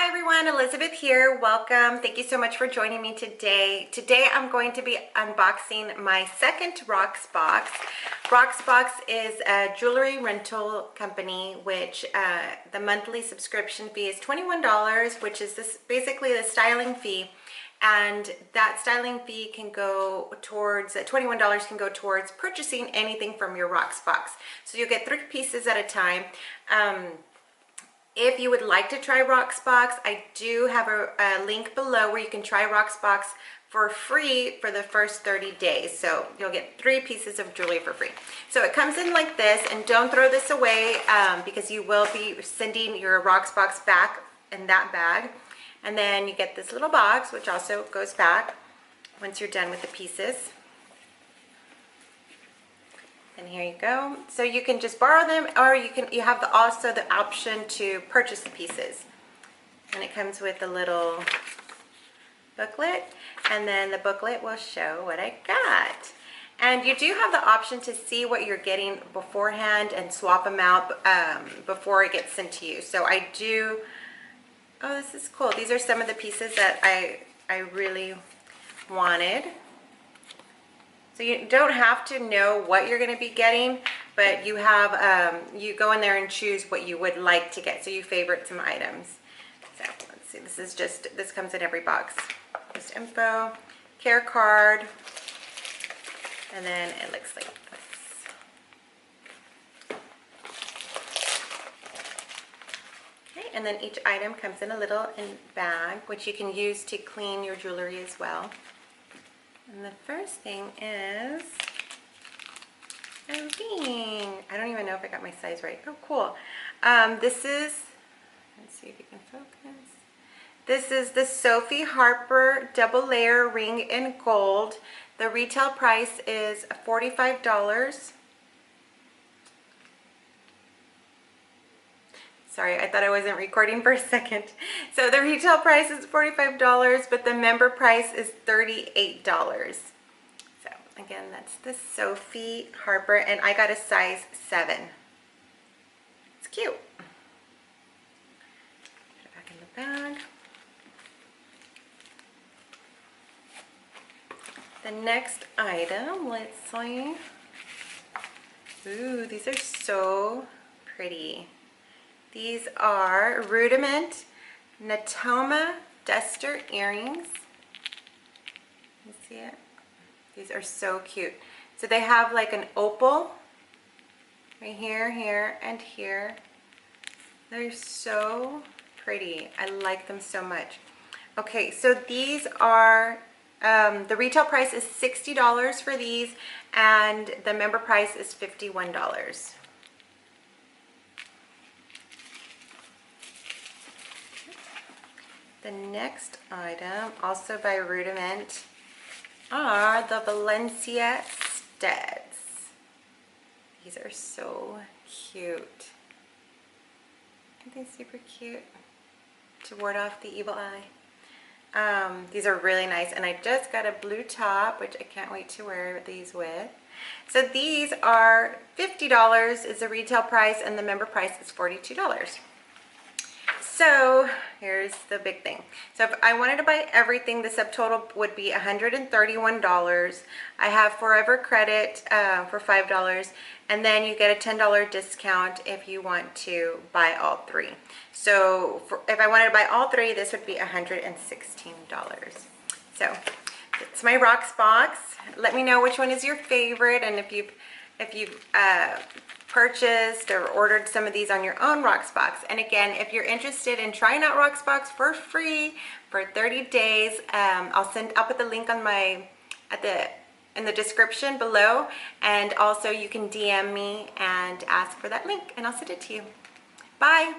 Hi everyone, Elizabeth here. Welcome. Thank you so much for joining me today. Today I'm going to be unboxing my second Rocksbox. Rocksbox is a jewelry rental company, which the monthly subscription fee is $21, which is basically the styling fee. And that styling fee can go towards, $21 can go towards purchasing anything from your Rocksbox. So you'll get 3 pieces at a time. If you would like to try Rocksbox, I do have a link below where you can try Rocksbox for free for the first 30 days. So you'll get 3 pieces of jewelry for free. So it comes in like this, and don't throw this away because you will be sending your Rocksbox back in that bag. And then you get this little box, which also goes back once you're done with the pieces. And here you go. So you can just borrow them, or you have also the option to purchase the pieces. And it comes with a little booklet, and then the booklet will show what I got. And you do have the option to see what you're getting beforehand and swap them out before it gets sent to you. So I do. Oh, this is cool. These are some of the pieces that I really wanted. So you don't have to know what you're going to be getting, but you have you go in there and choose what you would like to get. So you favorite some items. So let's see. This comes in every box. Just info, care card, and then it looks like this. Okay, and then each item comes in a little bag, which you can use to clean your jewelry as well. And the first thing is a ring. I don't even know if I got my size right. Oh, cool. This is, let's see if you can focus. This is the Sophie Harper double layer ring in gold. The retail price is $45. Sorry, I thought I wasn't recording for a second. So the retail price is $45, but the member price is $38. So again, that's the Sophie Harper, and I got a size 7. It's cute. Put it back in the bag. The next item, let's see. Ooh, these are so pretty. These are Rudiment Natoma Duster earrings. You see it? These are so cute. So they have like an opal right here, here, and here. They're so pretty. I like them so much. Okay, so these are, the retail price is $60 for these, and the member price is $51. The next item, also by Rudiment, are the Valencia studs. These are so cute. Aren't they super cute? To ward off the evil eye. These are really nice, and I just got a blue top, which I can't wait to wear these with. So these are $50 is the retail price, and the member price is $42. So here's the big thing. So if I wanted to buy everything, the subtotal would be $131. I have Forever Credit for $5, and then you get a $10 discount if you want to buy all 3. So if I wanted to buy all 3, this would be $116. So it's my Rocksbox. Let me know which one is your favorite, and if you've purchased or ordered some of these on your own Rocksbox. And again, if you're interested in trying out Rocksbox for free for 30 days, I'll put the link on in the description below, and also you can DM me and ask for that link, and I'll send it to you. Bye.